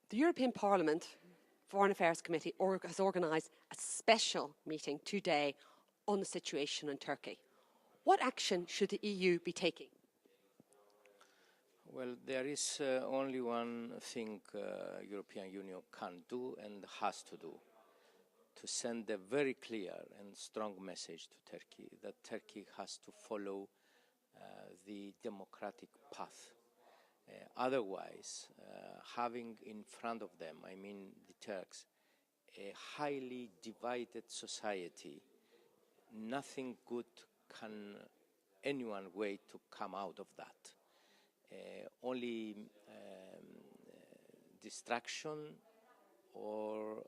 The European Parliament Foreign Affairs Committee has organised a special meeting today on the situation in Turkey. What action should the EU be taking? Well, there is only one thing European Union can do and has to do, to send a very clear and strong message to Turkey that Turkey has to follow the democratic path. Otherwise, having in front of them, I mean the Turks, a highly divided society, nothing good can anyone wait to come out of that. Only distraction or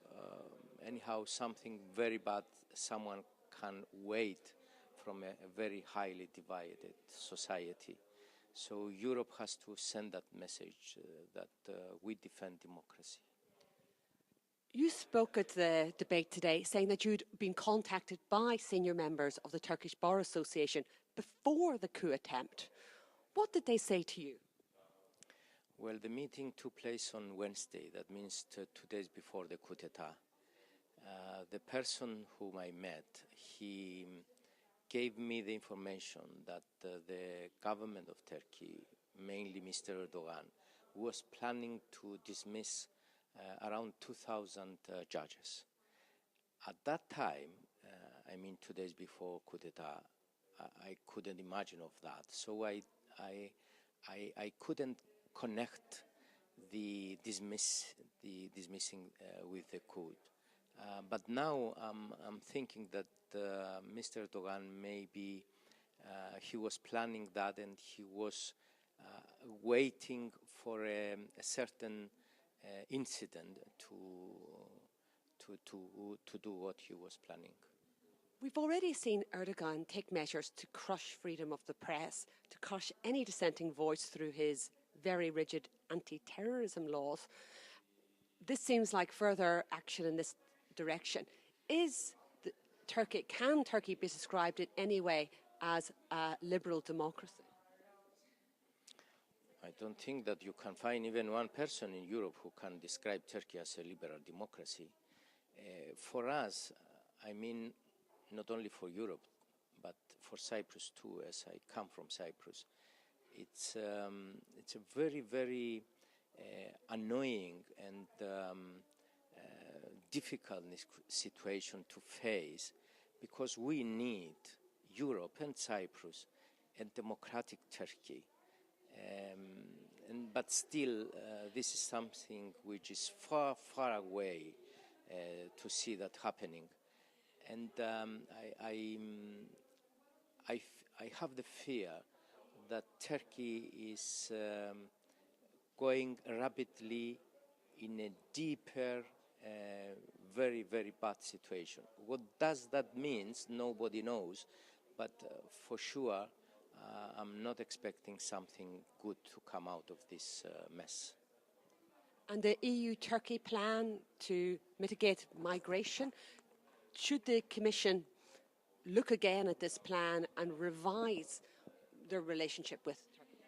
anyhow something very bad someone can wait from a very highly divided society. So Europe has to send that message that we defend democracy. You spoke at the debate today saying that you'd been contacted by senior members of the Turkish Bar Association before the coup attempt. What did they say to you? Well, the meeting took place on Wednesday. That means 2 days before the coup d'etat. The person whom I met, he gave me the information that the government of Turkey, mainly Mr. Erdogan, was planning to dismiss around 2,000 judges. At that time, I mean 2 days before coup d'etat, I couldn't imagine of that. So I couldn't connect the dismissing with the coup. But now I'm thinking that Mr. Erdogan maybe he was planning that and he was waiting for a certain incident to do what he was planning. We've already seen Erdogan take measures to crush freedom of the press, to crush any dissenting voice through his very rigid anti-terrorism laws. This seems like further action in this direction. Can Turkey be described in any way as a liberal democracy? I don't think that you can find even one person in Europe who can describe Turkey as a liberal democracy. For us, I mean, not only for Europe, but for Cyprus too, as I come from Cyprus, it's a very, very annoying and difficult situation to face, because we need Europe and Cyprus and democratic Turkey. But still, this is something which is far, far away to see that happening. And I have the fear that Turkey is going rapidly in a deeper, very, very bad situation. What does that mean? Nobody knows, but for sure, I'm not expecting something good to come out of this mess. And the EU-Turkey plan to mitigate migration, should the Commission look again at this plan and revise their relationship with Turkey?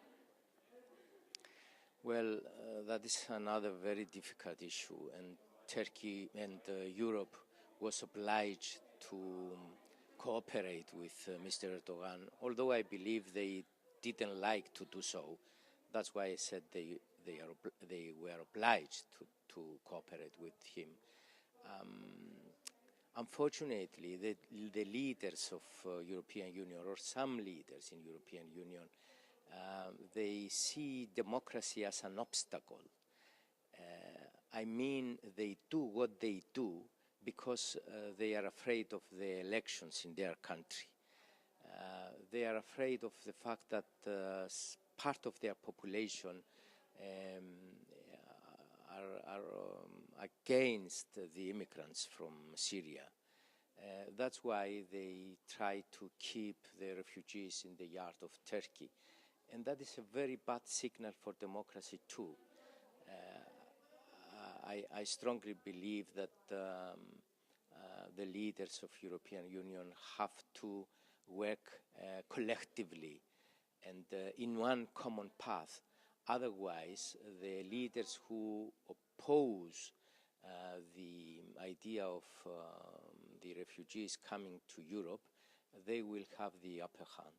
Well, that is another very difficult issue, and Turkey and Europe was obliged to cooperate with Mr. Erdogan, although I believe they didn't like to do so. That's why I said they were obliged to cooperate with him. Unfortunately, the leaders of European Union, or some leaders in European Union, they see democracy as an obstacle. I mean, they do what they do because they are afraid of the elections in their country. They are afraid of the fact that part of their population are against the immigrants from Syria. That's why they try to keep the refugees in the yard of Turkey. And that is a very bad signal for democracy too. I strongly believe that the leaders of European Union have to work collectively and in one common path. Otherwise, the leaders who oppose the idea of the refugees coming to Europe, they will have the upper hand.